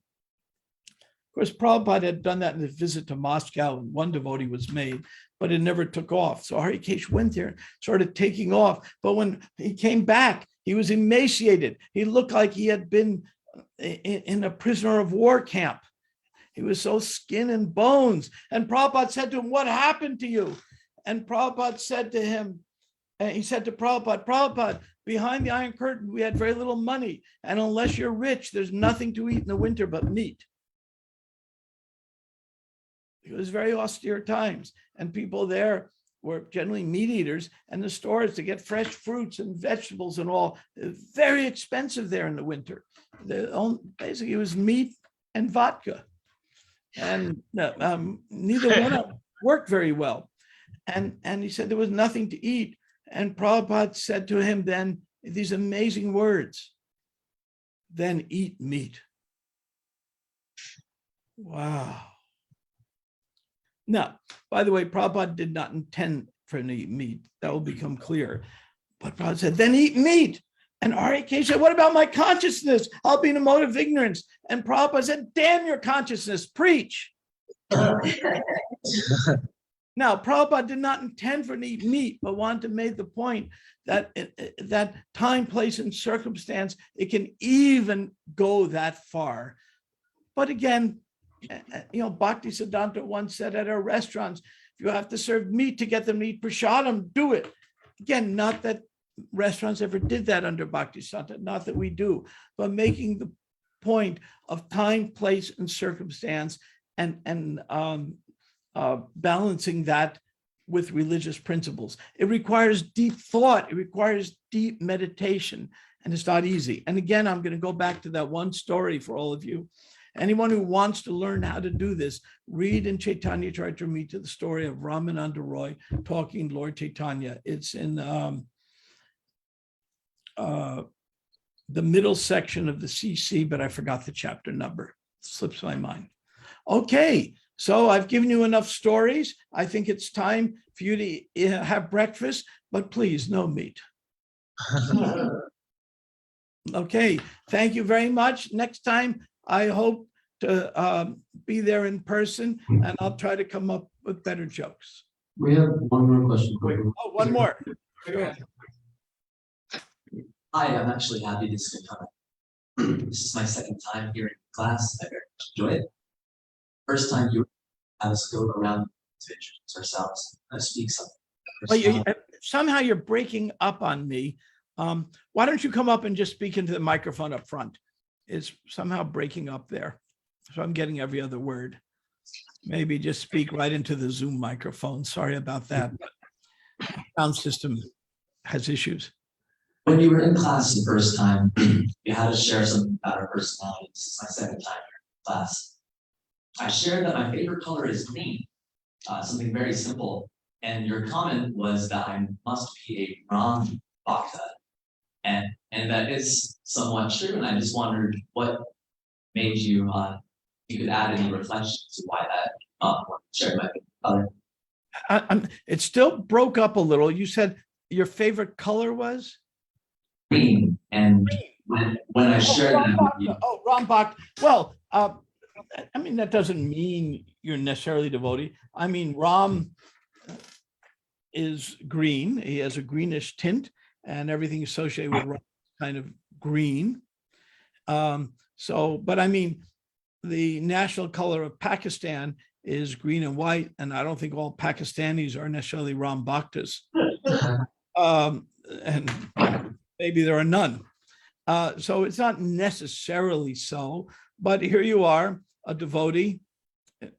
Of course, Prabhupada had done that in his visit to Moscow, and one devotee was made, but it never took off. So Harikesh went there and started taking off. But when he came back, he was emaciated. He looked like he had been in a prisoner of war camp. He was so skin and bones. And Prabhupada said to him, what happened to you? And Prabhupada said to him, he said to Prabhupada, Prabhupada, behind the Iron Curtain, we had very little money. And unless you're rich, there's nothing to eat in the winter but meat. It was very austere times. And people there were generally meat eaters. And the stores to get fresh fruits and vegetables and all, very expensive there in the winter. Basically, it was meat and vodka. And neither one of them worked very well. And he said there was nothing to eat. And Prabhupada said to him then these amazing words, then eat meat. Wow. Now, by the way, Prabhupada did not intend for him to eat meat. That will become clear. But Prabhupada said, then eat meat. And Harikesh said, what about my consciousness? I'll be in a mode of ignorance. And Prabhupada said, damn your consciousness, preach. Now, Prabhupada did not intend for him to eat meat, but wanted to make the point that that time, place, and circumstance, it can even go that far. But again, Bhaktisiddhanta once said at our restaurants, if you have to serve meat to get them to eat prasadam, do it. Again, not that restaurants ever did that under Bhaktisiddhanta, not that we do, but making the point of time, place, and circumstance, and balancing that with religious principles. It requires deep thought. It requires deep meditation, and it's not easy. And again, I'm going to go back to that one story for all of you. Anyone who wants to learn how to do this, read in Chaitanya Charitamrita the story of Ramananda Roy talking to Lord Chaitanya. It's in the middle section of the CC, but I forgot the chapter number. It slips my mind. Okay, so I've given you enough stories. I think it's time for you to have breakfast, but please, no meat. Okay, thank you very much. Next time, I hope to be there in person, and I'll try to come up with better jokes. We have one more question for you. Oh, one more. Sure. Hi, I'm actually happy this could come. This is my second time hearing class. I very much enjoyed it. First time you had us go around to introduce ourselves, speak something. Well, somehow you're breaking up on me. Why don't you come up and just speak into the microphone up front? It's somehow breaking up there. So I'm getting every other word. Maybe just speak right into the Zoom microphone. Sorry about that. Sound system has issues. When you were in class the first time, you had us share something about our personalities. This is my second time here in class. I shared that my favorite color is green, something very simple. And your comment was that I must be a Ram Bhakta. And that is somewhat true. And I just wondered what made you, you could add any reflections to why that shared my favorite color. It still broke up a little. You said your favorite color was? Green. And when I shared Ram that with you, Bhakta. Ram Bhakta. Well, I mean, that doesn't mean you're necessarily devotee. I mean, Ram is green. He has a greenish tint, and everything associated with Ram is kind of green. But I mean, the national color of Pakistan is green and white, and I don't think all Pakistanis are necessarily Ram Bhaktas. And maybe there are none. So it's not necessarily so, but here you are, a devotee,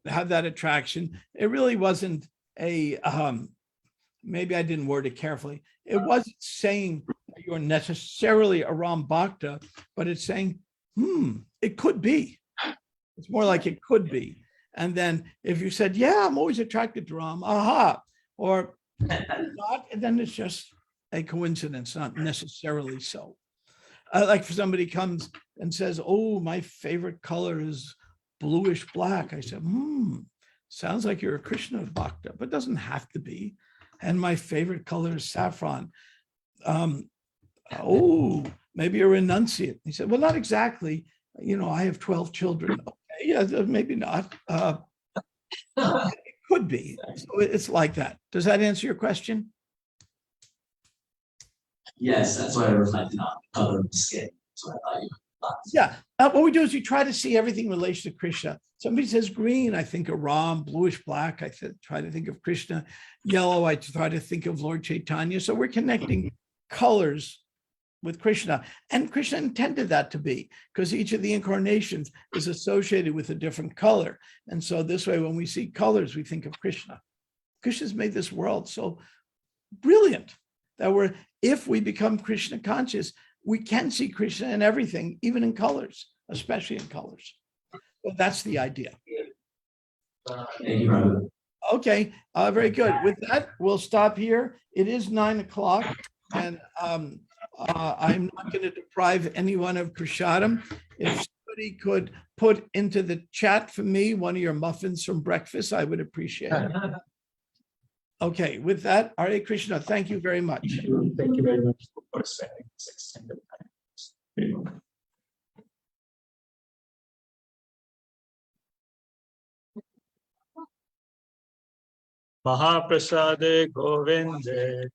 have that attraction. It really wasn't a, maybe I didn't word it carefully. It wasn't saying that you're necessarily a Ram Bhakta, but it's saying, it could be. It's more like it could be. And then if you said, yeah, I'm always attracted to Ram, or not, then it's just a coincidence, not necessarily so. Like if somebody comes and says, oh, my favorite color is bluish black. I said, sounds like you're a Krishna Bhakta, but doesn't have to be. And my favorite color is saffron. Oh, maybe you're renunciate. He said, well, not exactly. You know, I have 12 children. Okay, yeah, maybe not. It could be. So it's like that. Does that answer your question? yes, that's why I reflected on the color of the skin. That's what I thought you thought. Yeah. What we do is we try to see everything in relation to Krishna. Somebody says green, I think of Ram. Bluish black, I try to think of Krishna. Yellow, I try to think of Lord Chaitanya. So we're connecting colors with Krishna. And Krishna intended that to be, because each of the incarnations is associated with a different color. And so this way, when we see colors, we think of Krishna. Krishna's made this world so brilliant that if we become Krishna conscious, we can see Krishna in everything, even in colors, especially in colors. Well, that's the idea. Thank you, Prabhu. Okay, very good. With that, we'll stop here. It is 9 o'clock, and I'm not going to deprive anyone of prasadam. If somebody could put into the chat for me one of your muffins from breakfast, I would appreciate it. Okay, with that, Hare Krishna, thank you very much. Thank you very much for spending this extended time. Mahaprasade Govinde